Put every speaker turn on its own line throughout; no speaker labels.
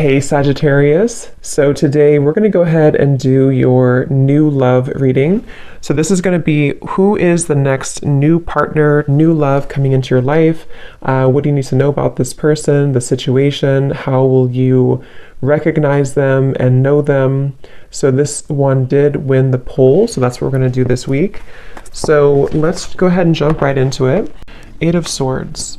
Hey Sagittarius, so today we're going to go ahead and do your new love reading. So this is going to be who is the next new partner, new love coming into your life. What do you need to know about this person, the situation? How will you recognize them and know them? So this one did win the poll, so that's what we're going to do this week. So let's go ahead and jump right into it. Eight of Swords.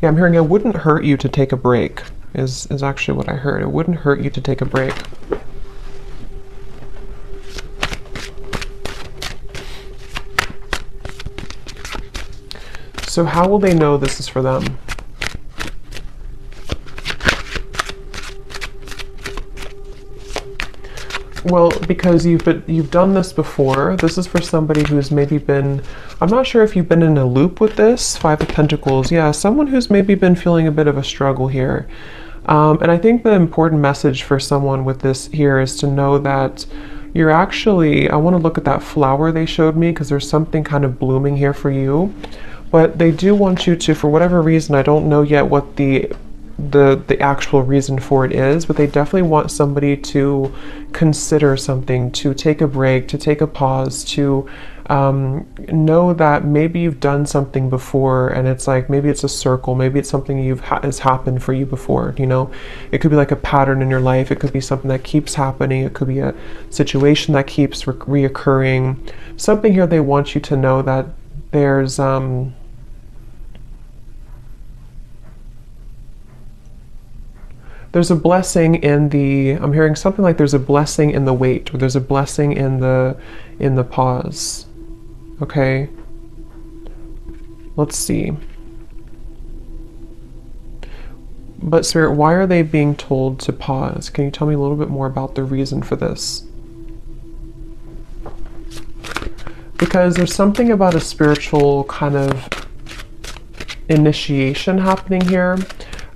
Yeah, I'm hearing it wouldn't hurt you to take a break, is actually what I heard. It wouldn't hurt you to take a break. So how will they know this is for them? Well, because you've done this before. This is for somebody who's maybe been, I'm not sure if you've been in a loop with this. Five of Pentacles. Yeah, someone who's maybe been feeling a bit of a struggle here. And I think the important message for someone with this here is to know that you're actually, I want to look at that flower they showed me because there's something kind of blooming here for you. But they do want you to, for whatever reason, I don't know yet what the actual reason for it is, but they definitely want somebody to consider something, to take a break, to take a pause, to know that maybe you've done something before and it's like maybe it's a circle, maybe it's something has happened for you before, you know. It could be like a pattern in your life, it could be something that keeps happening, it could be a situation that keeps reoccurring. Something here they want you to know that there's a blessing in the, I'm hearing something like there's a blessing in the wait, or there's a blessing in the pause. Okay. Let's see. But Spirit, why are they being told to pause? Can you tell me a little bit more about the reason for this? Because there's something about a spiritual kind of initiation happening here.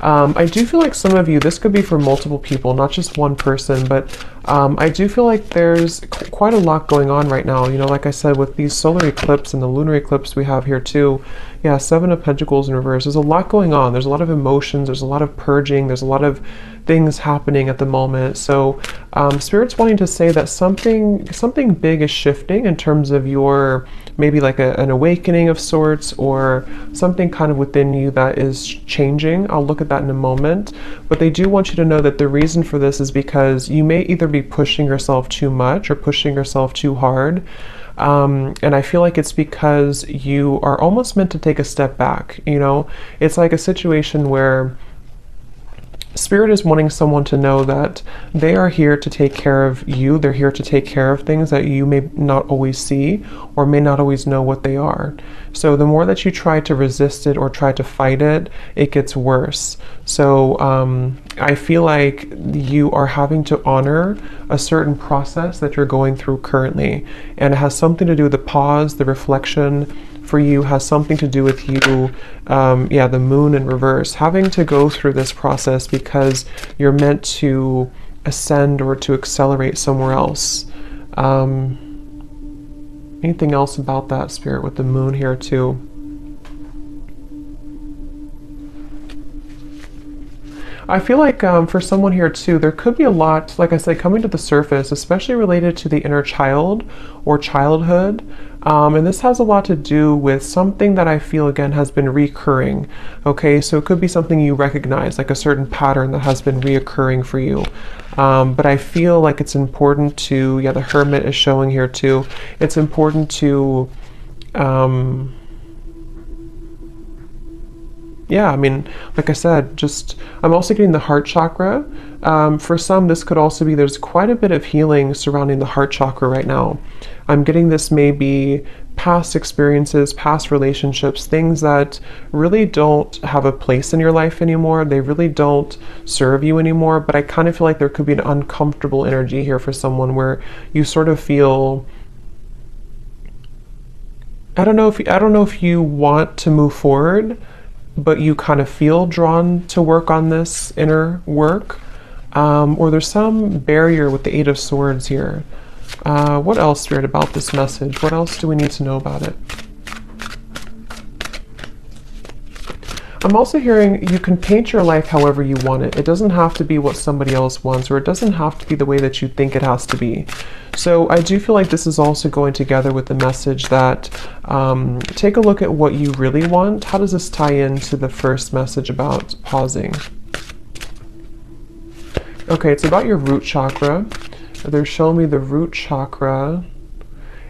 I do feel like some of you, this could be for multiple people, not just one person, but I do feel like there's quite a lot going on right now. You know, like I said, with these solar eclipse and the lunar eclipse we have here too. Yeah, Seven of Pentacles in reverse. There's a lot going on. There's a lot of emotions. There's a lot of purging. There's a lot of things happening at the moment. So Spirit's wanting to say that something big is shifting in terms of your, maybe like an awakening of sorts, or something kind of within you that is changing. I'll look at that in a moment. But they do want you to know that the reason for this is because you may either be pushing yourself too much or pushing yourself too hard. And I feel like it's because you are almost meant to take a step back, you know? It's like a situation where Spirit is wanting someone to know that they are here to take care of you. They're here to take care of things that you may not always see or may not always know what they are. So the more that you try to resist it or try to fight it, it gets worse. So I feel like you are having to honor a certain process that you're going through currently. And it has something to do with the pause, the reflection, for you has something to do with you, the moon in reverse, having to go through this process because you're meant to ascend or to accelerate somewhere else. Anything else about that, Spirit, with the moon here too? I feel like for someone here too, there could be a lot, like I said, coming to the surface, especially related to the inner child or childhood. And this has a lot to do with something that I feel, again, has been recurring. Okay, so it could be something you recognize, like a certain pattern that has been reoccurring for you. But I feel like it's important to, the Hermit is showing here too. It's important to, I mean, like I said, I'm also getting the heart chakra. For some, this could also be, there's quite a bit of healing surrounding the heart chakra right now. I'm getting this maybe past experiences, past relationships, things that really don't have a place in your life anymore. They really don't serve you anymore. But I kind of feel like there could be an uncomfortable energy here for someone where you sort of feel, I don't know if you want to move forward, but you kind of feel drawn to work on this inner work, or there's some barrier with the Eight of Swords here. What else, Spirit, about this message? What else do we need to know about it? I'm also hearing you can paint your life however you want it. It doesn't have to be what somebody else wants, or it doesn't have to be the way that you think it has to be. So I do feel like this is also going together with the message that take a look at what you really want. How does this tie into the first message about pausing? Okay, it's about your root chakra. They're showing me the root chakra.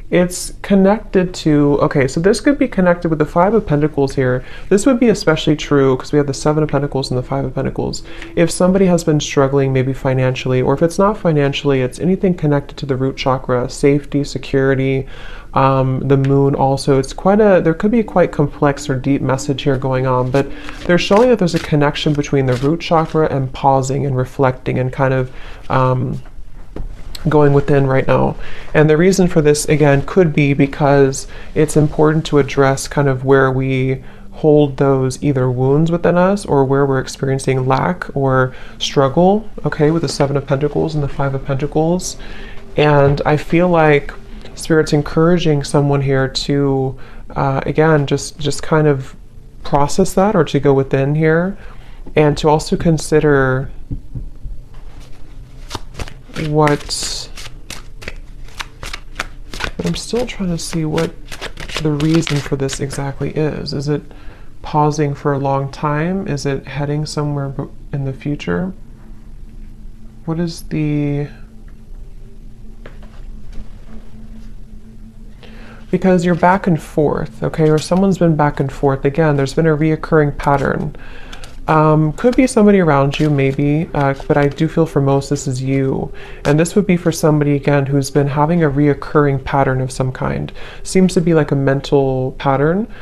It's connected to, okay, so this could be connected with the Five of Pentacles here. This would be especially true because we have the Seven of Pentacles and the Five of Pentacles. If somebody has been struggling maybe financially, or if it's not financially, it's anything connected to the root chakra, safety, security, the moon also. It's quite there could be a quite complex or deep message here going on, but they're showing that there's a connection between the root chakra and pausing and reflecting and kind of going within right now. And the reason for this, again, could be because it's important to address kind of where we hold those either wounds within us or where we're experiencing lack or struggle, okay, with the Seven of Pentacles and the Five of Pentacles. And I feel like Spirit's encouraging someone here to, again, just kind of process that, or to go within here, and to also consider but I'm still trying to see what the reason for this exactly is. Is it pausing for a long time? Is it heading somewhere in the future? What is the... Because you're back and forth, okay, or someone's been back and forth. Again, there's been a reoccurring pattern. Could be somebody around you, maybe, but I do feel for most this is you. And this would be for somebody, again, who's been having a reoccurring pattern of some kind. Seems to be like a mental pattern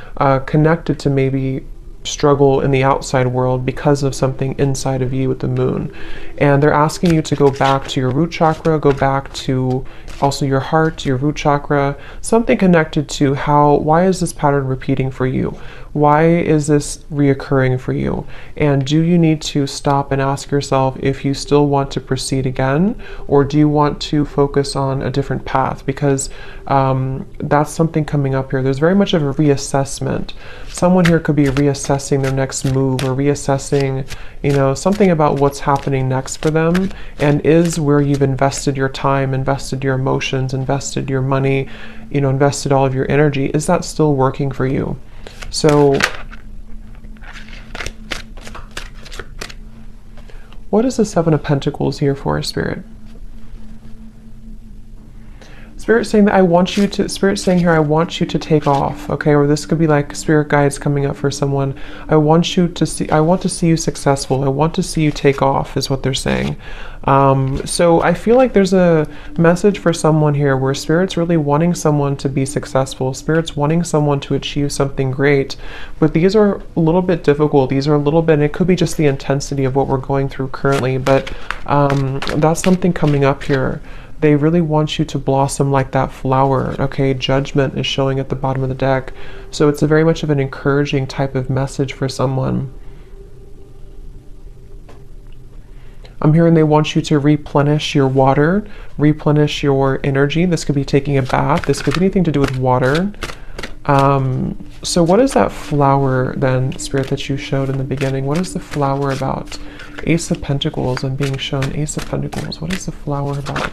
connected to maybe struggle in the outside world because of something inside of you with the moon. And they're asking you to go back to your root chakra, go back to also your heart, your root chakra, something connected to why is this pattern repeating for you? Why is this reoccurring for you? And do you need to stop and ask yourself if you still want to proceed again, or do you want to focus on a different path? Because that's something coming up here. There's very much of a reassessment. Someone here could be reassessing their next move, or reassessing, you know, something about what's happening next for them, and is where you've invested your time, invested your emotions, invested your money, you know, invested all of your energy. Is that still working for you? So what is the Seven of Pentacles here for, Spirit? Spirit saying that Spirit saying here, I want you to take off, okay? Or this could be like spirit guides coming up for someone. I want to see you successful. I want to see you take off is what they're saying. So I feel like there's a message for someone here where Spirit's really wanting someone to be successful. Spirit's wanting someone to achieve something great, but these are a little bit difficult. These are a little bit, and it could be just the intensity of what we're going through currently, but that's something coming up here. They really want you to blossom like that flower, okay? Judgment is showing at the bottom of the deck. So it's a very much of an encouraging type of message for someone. I'm hearing they want you to replenish your water, replenish your energy. This could be taking a bath. This could be anything to do with water. So what is that flower then, Spirit, that you showed in the beginning? What is the flower about? Ace of Pentacles. I'm being shown Ace of Pentacles. What is the flower about?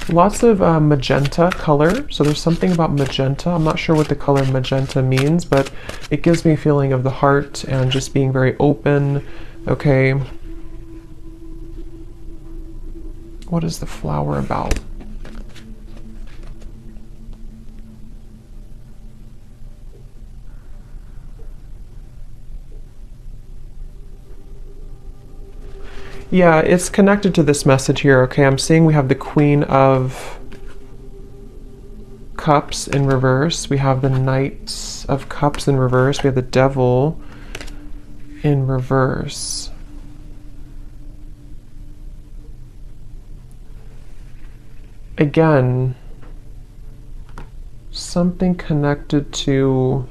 Lots of magenta color. So there's something about magenta. I'm not sure what the color magenta means, but it gives me a feeling of the heart and just being very open. Okay. What is the flower about? Yeah, it's connected to this message here, okay? I'm seeing we have the Queen of Cups in reverse. We have the Knight of Cups in reverse. We have the Devil in reverse. Again, something connected to...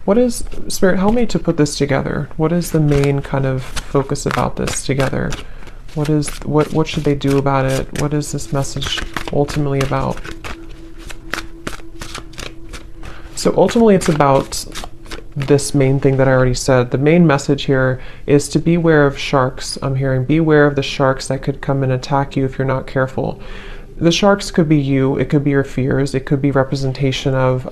What is, Spirit, help me to put this together. What is the main kind of focus about this together? What should they do about it? What is this message ultimately about? So ultimately it's about this main thing that I already said. The main message here is to beware of sharks. I'm hearing beware of the sharks that could come and attack you if you're not careful. The sharks could be you, it could be your fears, it could be representation of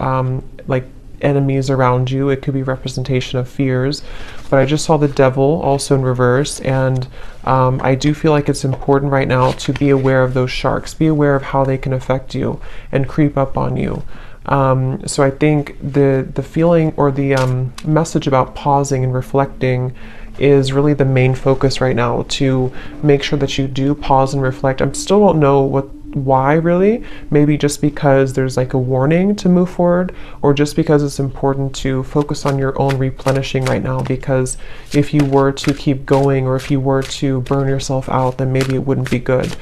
like enemies around you, it could be representation of fears. But I just saw the devil also in reverse, and I do feel like it's important right now to be aware of those sharks, be aware of how they can affect you and creep up on you. So I think the feeling or the message about pausing and reflecting is really the main focus right now, to make sure that you do pause and reflect. I still don't know why really. Maybe just because there's like a warning to move forward, or just because it's important to focus on your own replenishing right now, because if you were to keep going, or if you were to burn yourself out, then maybe it wouldn't be good.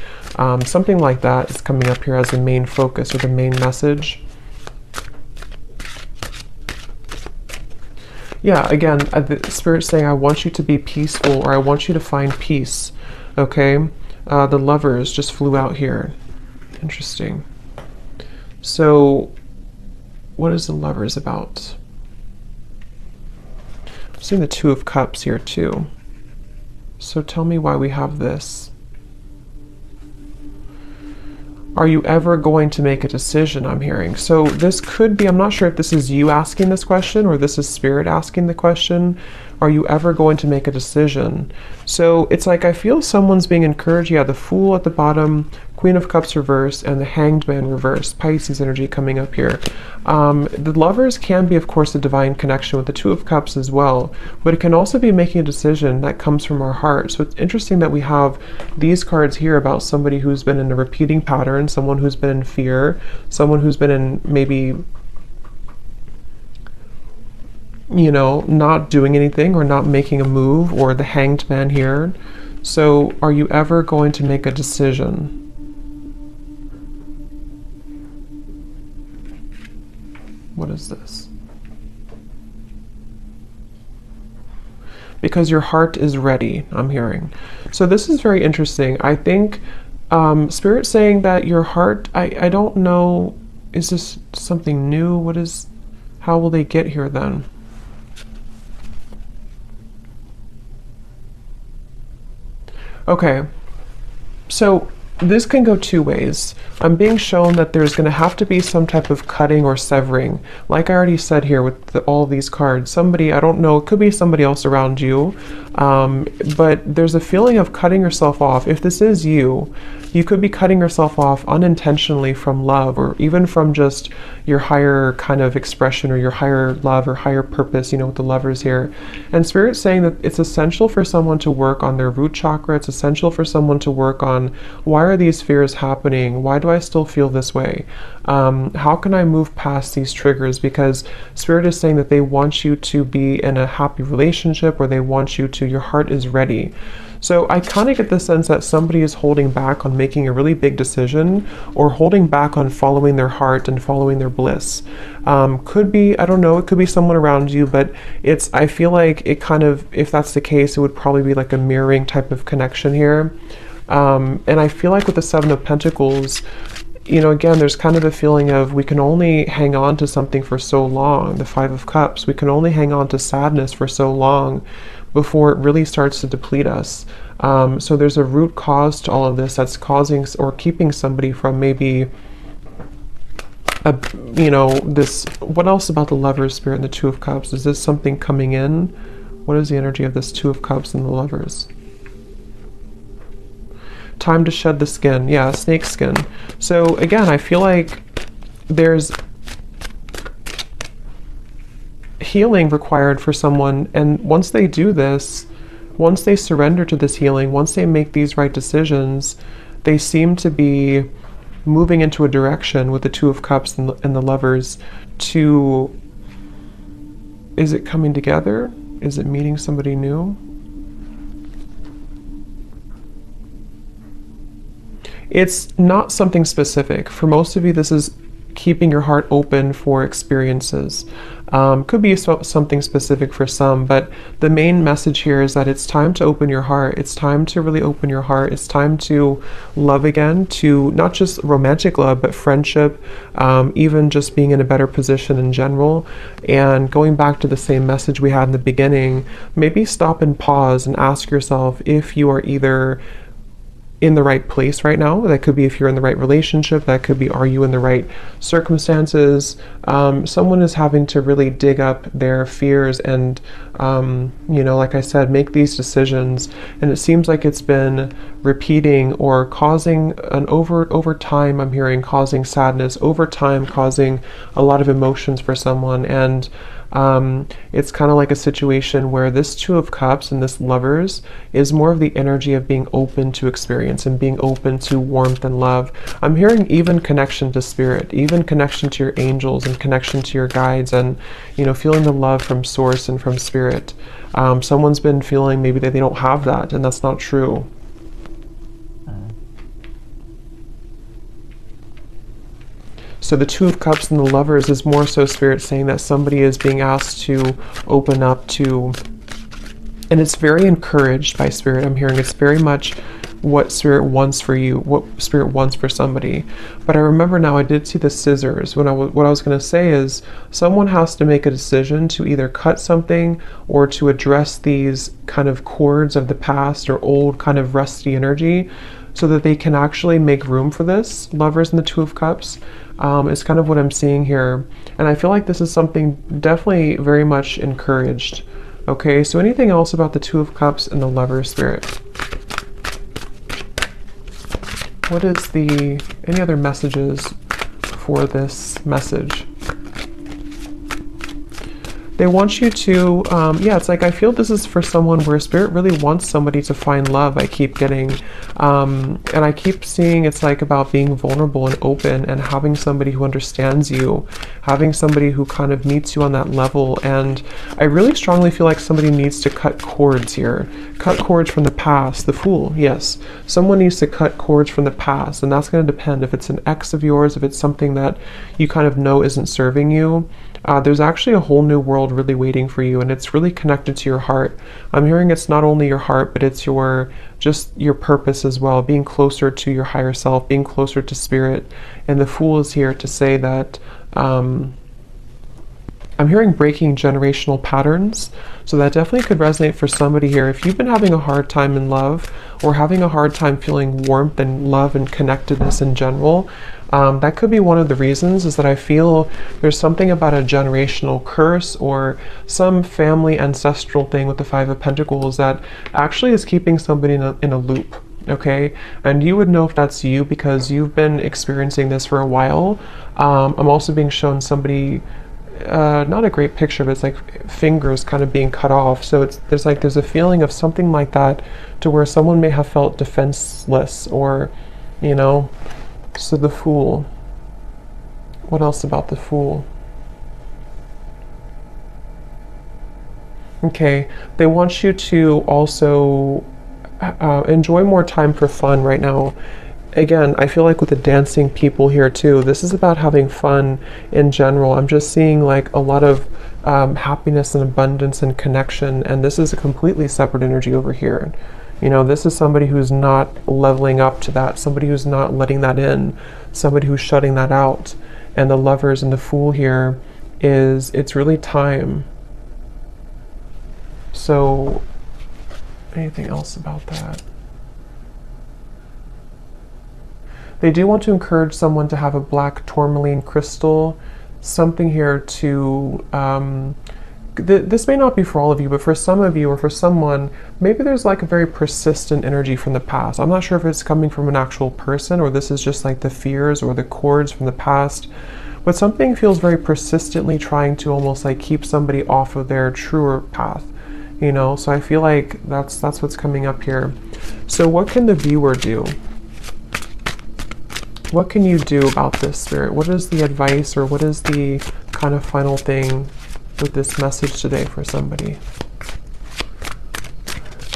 Something like that is coming up here as the main focus or the main message. Yeah, again, the Spirit's saying, I want you to be peaceful, or I want you to find peace. Okay? The Lovers just flew out here. Interesting. So, what is the Lovers about? I'm seeing the Two of Cups here too. So tell me why we have this. Are you ever going to make a decision, I'm hearing? So this could be, I'm not sure if this is you asking this question or this is Spirit asking the question. Are you ever going to make a decision? So it's like I feel someone's being encouraged. Yeah, the Fool at the bottom, Queen of Cups reversed, and the Hanged Man reversed. Pisces energy coming up here. The Lovers can be, of course, a divine connection with the Two of Cups as well, but it can also be making a decision that comes from our heart. So it's interesting that we have these cards here about somebody who's been in a repeating pattern, someone who's been in fear, someone who's been in maybe, you know, not doing anything or not making a move, or the Hanged Man here. So are you ever going to make a decision? What is this? Because your heart is ready, I'm hearing. So this is very interesting. I think Spirit saying that your heart, I don't know, is this something new? How will they get here then? Okay, so this can go two ways. I'm being shown that there's going to have to be some type of cutting or severing. Like I already said here with all these cards, somebody, I don't know, it could be somebody else around you, but there's a feeling of cutting yourself off. If this is you, you could be cutting yourself off unintentionally from love, or even from just your higher kind of expression, or your higher love or higher purpose, you know, with the Lovers here. And Spirit's saying that it's essential for someone to work on their root chakra. It's essential for someone to work on, why are these fears happening? Why do I still feel this way? How can I move past these triggers? Because Spirit is saying that they want you to be in a happy relationship, or they want you to, your heart is ready. So I kind of get the sense that somebody is holding back on making a really big decision, or holding back on following their heart and following their bliss. Could be, I don't know, it could be someone around you, but I feel like it kind of, if that's the case, it would probably be like a mirroring type of connection here. And I feel like with the Seven of Pentacles, you know, again, there's kind of a feeling of we can only hang on to something for so long. The Five of Cups, we can only hang on to sadness for so long before it really starts to deplete us. So there's a root cause to all of this that's causing or keeping somebody from maybe, you know, this. What else about the Lovers, Spirit, and the Two of Cups? Is this something coming in? What is the energy of this Two of Cups and the Lovers? Time to shed the skin. Yeah, snake skin. So again, I feel like there's healing required for someone, and once they do this, once they surrender to this healing, once they make these right decisions, they seem to be moving into a direction with the Two of Cups and the Lovers to, is it coming together? Is it meeting somebody new? It's not something specific. For most of you, this is keeping your heart open for experiences. Could be something specific for some, but the main message here is that it's time to open your heart. It's time to really open your heart. It's time to love again, to not just romantic love, but friendship, even just being in a better position in general. And going back to the same message we had in the beginning, maybe stop and pause and ask yourself if you are either in the right place right now. That could be if you're in the right relationship. That could be, are you in the right circumstances? Someone is having to really dig up their fears and, you know, like I said, make these decisions. And it seems like it's been repeating or causing an over time, I'm hearing causing sadness, over time causing a lot of emotions for someone. And it's kind of like a situation where this Two of Cups and this Lovers is more of the energy of being open to experience and being open to warmth and love. I'm hearing even connection to spirit, even connection to your angels and connection to your guides, and, you know, feeling the love from source and from spirit. Someone's been feeling maybe that they don't have that, and that's not true. So the Two of Cups and the Lovers is more so spirit saying that somebody is being asked to open up to, and it's very encouraged by spirit. I'm hearing it's very much what spirit wants for you, what spirit wants for somebody. But I remember now I did see the scissors. What I was going to say is someone has to make a decision to either cut something or to address these kind of cords of the past or old kind of rusty energy, so that they can actually make room for this. Lovers and the Two of Cups is kind of what I'm seeing here. And I feel like this is something definitely very much encouraged. Okay, so anything else about the Two of Cups and the Lover spirit? What is any other messages for this message? They want you to, yeah, it's like I feel this is for someone where spirit really wants somebody to find love. I keep getting, and I keep seeing it's like about being vulnerable and open and having somebody who understands you, having somebody who kind of meets you on that level. And I really strongly feel like somebody needs to cut cords here. Cut cords from the past. The Fool, yes. Someone needs to cut cords from the past, and that's going to depend if it's an ex of yours, if it's something that you kind of know isn't serving you. There's actually a whole new world really waiting for you, and it's really connected to your heart. I'm hearing it's not only your heart, but it's just your purpose as well, being closer to your higher self, being closer to spirit. And the Fool is here to say that I'm hearing breaking generational patterns. So that definitely could resonate for somebody here. If you've been having a hard time in love, or having a hard time feeling warmth and love and connectedness in general, that could be one of the reasons, is that I feel there's something about a generational curse or some family ancestral thing with the Five of Pentacles that actually is keeping somebody in a loop. Okay, and you would know if that's you because you've been experiencing this for a while. I'm also being shown somebody, not a great picture, but it's like fingers kind of being cut off. So there's a feeling of something like that, to where someone may have felt defenseless, or, you know. So the Fool. What else about the Fool? Okay, they want you to also enjoy more time for fun right now. Again, I feel like with the dancing people here too, this is about having fun in general. I'm just seeing like a lot of happiness and abundance and connection, and this is a completely separate energy over here. You know, this is somebody who's not leveling up to that, somebody who's not letting that in, somebody who's shutting that out. And the Lovers and the Fool here it's really time. So, anything else about that? They do want to encourage someone to have a black tourmaline crystal, something here to, this may not be for all of you, but for some of you or for someone, maybe there's like a very persistent energy from the past. I'm not sure if it's coming from an actual person, or this is just like the fears or the cords from the past, but something feels very persistently trying to almost like keep somebody off of their truer path, you know? So I feel like that's what's coming up here. So what can the viewer do? What can you do about this, Spirit? What is the advice, or what is the kind of final thing with this message today for somebody?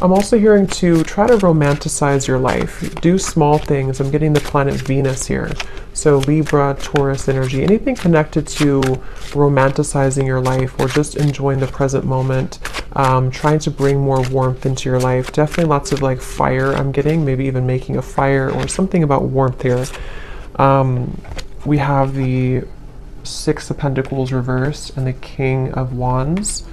I'm also hearing to try to romanticize your life. Do small things. I'm getting the planet Venus here. So Libra, Taurus energy, anything connected to romanticizing your life or just enjoying the present moment, trying to bring more warmth into your life. Definitely lots of like fire I'm getting, maybe even making a fire or something about warmth here. We have the Six of Pentacles reversed and the King of Wands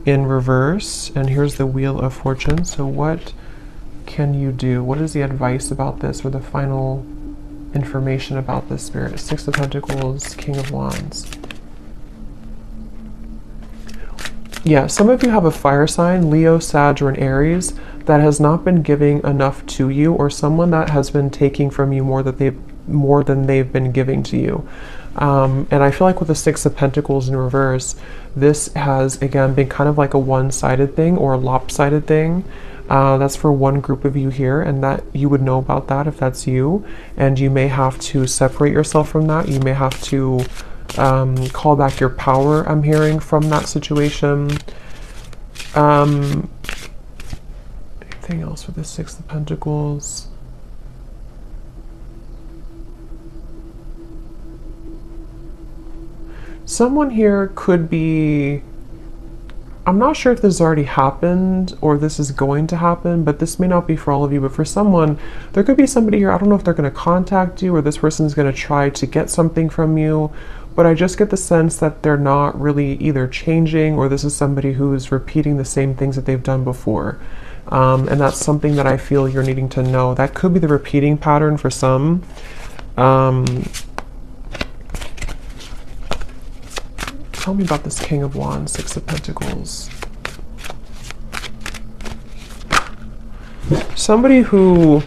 in reverse. And here's the Wheel of Fortune. So what can you do? What is the advice about this, or the final information about this, Spirit? Six of Pentacles, King of Wands. Yeah, some of you have a fire sign, Leo, Sag, or an Aries, that has not been giving enough to you, or someone that has been taking from you more than they've been giving to you. And I feel like with the Six of Pentacles in reverse, this has again been kind of like a one-sided thing or a lopsided thing. That's for one group of you here, and that you would know about that if that's you, and you may have to separate yourself from that. You may have to call back your power, I'm hearing, from that situation. Anything else with the Six of Pentacles? Someone here could be, I'm not sure if this has already happened or this is going to happen, but this may not be for all of you, but for someone, there could be somebody here, I don't know if they're going to contact you or this person is going to try to get something from you, but I just get the sense that they're not really either changing, or this is somebody who is repeating the same things that they've done before. And that's something that I feel you're needing to know. That could be the repeating pattern for some. Tell me about this King of Wands, Six of Pentacles. Somebody who...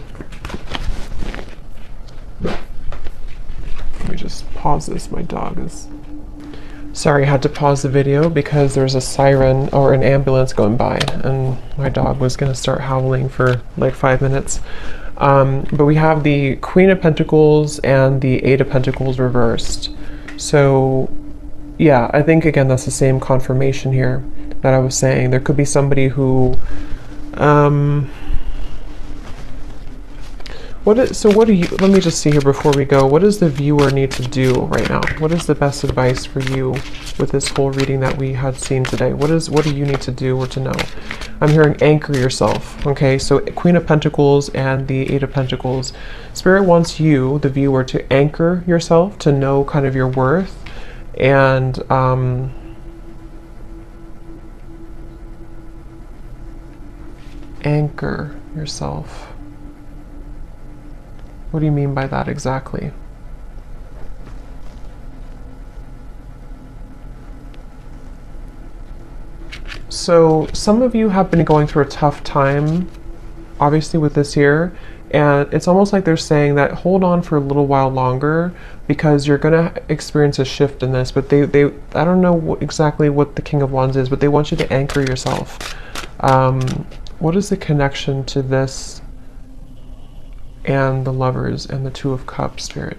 Let me just pause this. My dog is... Sorry, I had to pause the video because there's a siren or an ambulance going by, and my dog was going to start howling for like 5 minutes. But we have the Queen of Pentacles and the Eight of Pentacles reversed. So... yeah, I think again that's the same confirmation here that I was saying. There could be somebody who what do you, let me just see here before we go, what does the viewer need to do right now? What is the best advice for you with this whole reading that we had seen today? What do you need to do or to know? I'm hearing anchor yourself. Okay, so Queen of Pentacles and the Eight of Pentacles. Spirit wants you, the viewer, to anchor yourself, to know kind of your worth, and anchor yourself. What do you mean by that exactly? So some of you have been going through a tough time, obviously, with this year, and it's almost like they're saying that hold on for a little while longer because you're going to experience a shift in this. But they I don't know exactly what the King of Wands is, but they want you to anchor yourself. What is the connection to this and the Lovers and the Two of Cups, Spirit?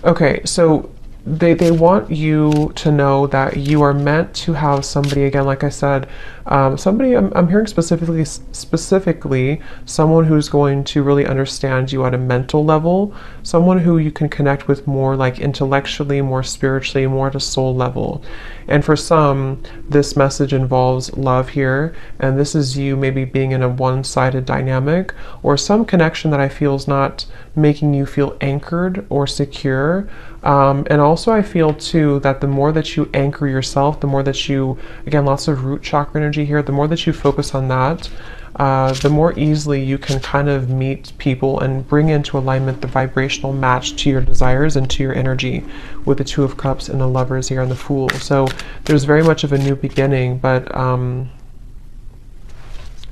Okay, so they want you to know that you are meant to have somebody, again, like I said, somebody, I'm hearing specifically someone who's going to really understand you at a mental level, someone who you can connect with more like intellectually, more spiritually, more at a soul level. And for some, this message involves love here, and this is you maybe being in a one-sided dynamic, or some connection that I feel is not making you feel anchored or secure. And also I feel too that the more that you anchor yourself, the more that you, again, lots of root chakra energy here, the more that you focus on that, the more easily you can kind of meet people and bring into alignment the vibrational match to your desires and to your energy, with the Two of Cups and the Lovers here and the Fool. So there's very much of a new beginning, but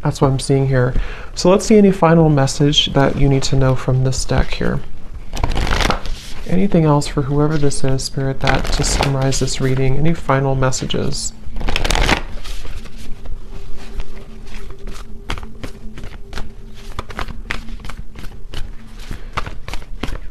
that's what I'm seeing here. So let's see any final message that you need to know from this deck here. Anything else for whoever this is, Spirit, that to summarize this reading? Any final messages?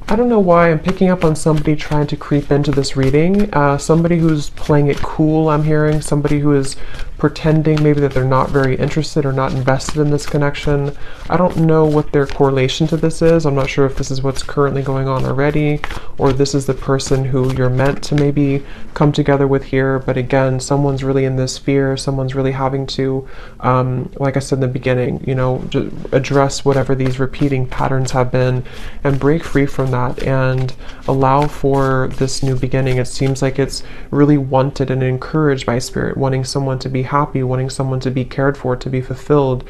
I don't know why I'm picking up on somebody trying to creep into this reading. Somebody who's playing it cool, I'm hearing. Somebody who is pretending maybe that they're not very interested or not invested in this connection. I don't know what their correlation to this is. I'm not sure if this is what's currently going on already, or this is the person who you're meant to maybe come together with here. But again, someone's really in this fear. Someone's really having to, like I said in the beginning, you know, just address whatever these repeating patterns have been and break free from that and allow for this new beginning. It seems like it's really wanted and encouraged by Spirit, wanting someone to be happy, wanting someone to be cared for, to be fulfilled.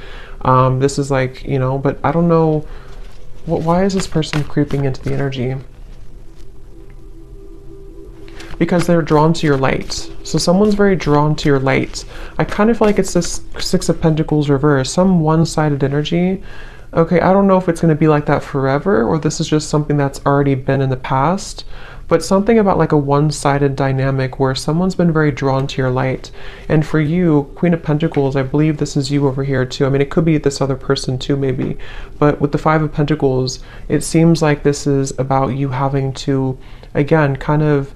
This is like, you know, but I don't know, why is this person creeping into the energy? Because they're drawn to your light. So someone's very drawn to your light. I kind of feel like it's this Six of Pentacles reverse, some one-sided energy. Okay, I don't know if it's going to be like that forever, or this is just something that's already been in the past, but something about like a one-sided dynamic where someone's been very drawn to your light. And for you, Queen of Pentacles, I believe this is you over here too. I mean, it could be this other person too, maybe. But with the Five of Pentacles, it seems like this is about you having to, again, kind of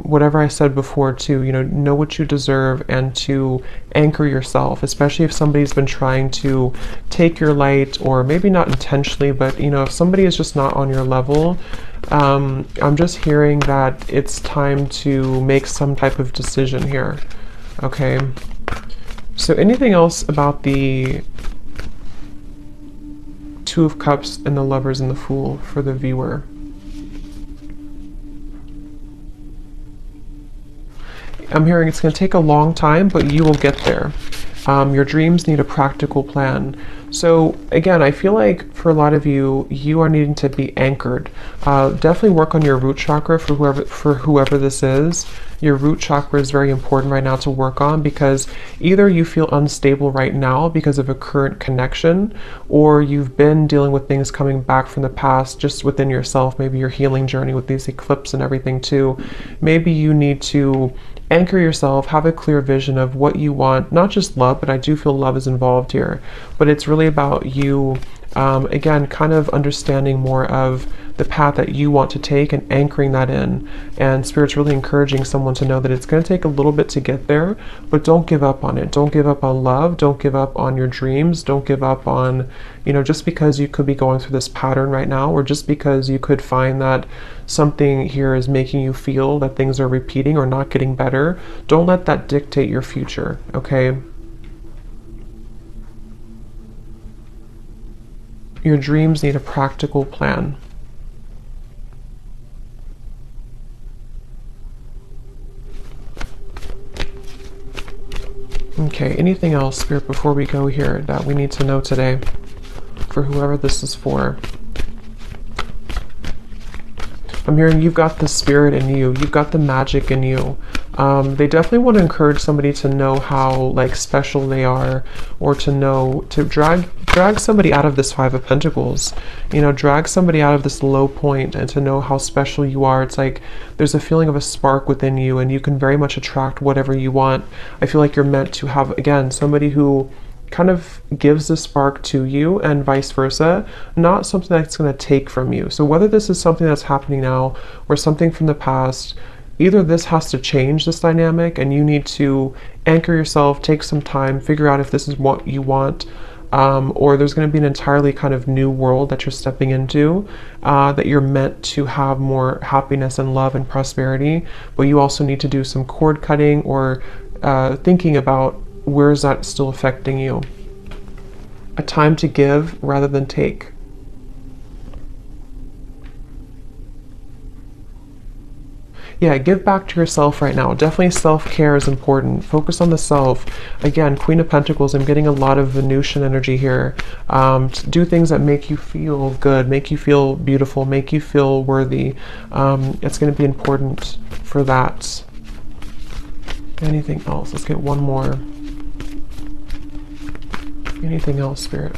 whatever I said before, to, you know what you deserve and to anchor yourself, especially if somebody's been trying to take your light, or maybe not intentionally, but you know, if somebody is just not on your level. I'm just hearing that it's time to make some type of decision here. Okay, so anything else about the Two of Cups and the Lovers and the Fool for the viewer? I'm hearing it's going to take a long time, but you will get there. Your dreams need a practical plan. So again, I feel like for a lot of you, you are needing to be anchored. Definitely work on your root chakra for whoever this is. Your root chakra is very important right now to work on, because either you feel unstable right now because of a current connection, or you've been dealing with things coming back from the past just within yourself, maybe your healing journey with these eclipses and everything too. Maybe you need to anchor yourself, have a clear vision of what you want, not just love, but I do feel love is involved here. But it's really about you, again, kind of understanding more of the path that you want to take and anchoring that in. And Spirit's really encouraging someone to know that it's going to take a little bit to get there, but don't give up on it. Don't give up on love. Don't give up on your dreams. Don't give up on, you know, just because you could be going through this pattern right now, or just because you could find that something here is making you feel that things are repeating or not getting better. Don't let that dictate your future, okay? Your dreams need a practical plan. Okay, anything else, Spirit, before we go here that we need to know today for whoever this is for? I'm hearing you've got the spirit in you. You've got the magic in you. They definitely want to encourage somebody to know how like special they are, or to know, to drag somebody out of this Five of Pentacles, you know, drag somebody out of this low point and to know how special you are. It's like there's a feeling of a spark within you, and you can very much attract whatever you want. I feel like you're meant to have, again, somebody who kind of gives the spark to you and vice versa, not something that's going to take from you. So whether this is something that's happening now or something from the past, either this has to change, this dynamic, and you need to anchor yourself, take some time, figure out if this is what you want, or there's going to be an entirely kind of new world that you're stepping into, that you're meant to have more happiness and love and prosperity, but you also need to do some cord cutting or thinking about where is that still affecting you. A time to give rather than take. Yeah, give back to yourself right now. Definitely self-care is important. Focus on the self. Again, Queen of Pentacles, I'm getting a lot of Venusian energy here. Do things that make you feel good, make you feel beautiful, make you feel worthy. It's going to be important for that. Anything else? Let's get one more. Anything else, Spirit?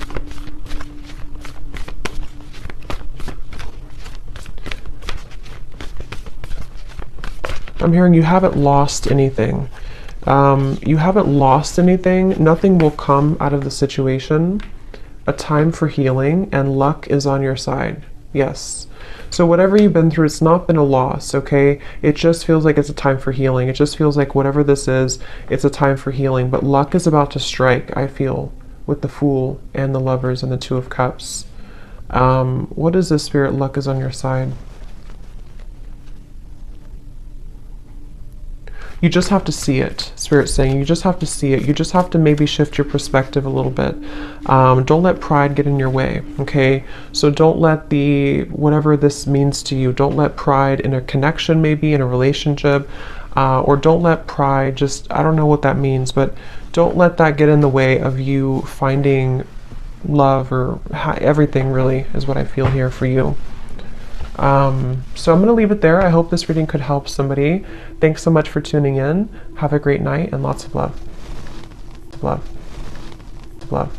I'm hearing you haven't lost anything. You haven't lost anything. Nothing will come out of the situation. A time for healing, and luck is on your side. Yes. So whatever you've been through, it's not been a loss, okay? It just feels like it's a time for healing. It just feels like whatever this is, it's a time for healing. But luck is about to strike, I feel, with the Fool and the Lovers and the Two of Cups. What is this, Spirit? Luck is on your side. You just have to see it, Spirit's saying. You just have to see it. You just have to maybe shift your perspective a little bit. Don't let pride get in your way, okay? So don't let whatever this means to you, don't let pride in a connection, maybe in a relationship, or don't let pride just, I don't know what that means, but don't let that get in the way of you finding love, or everything really is what I feel here for you. So I'm going to leave it there. I hope this reading could help somebody. Thanks so much for tuning in. Have a great night and lots of love. Love. Love.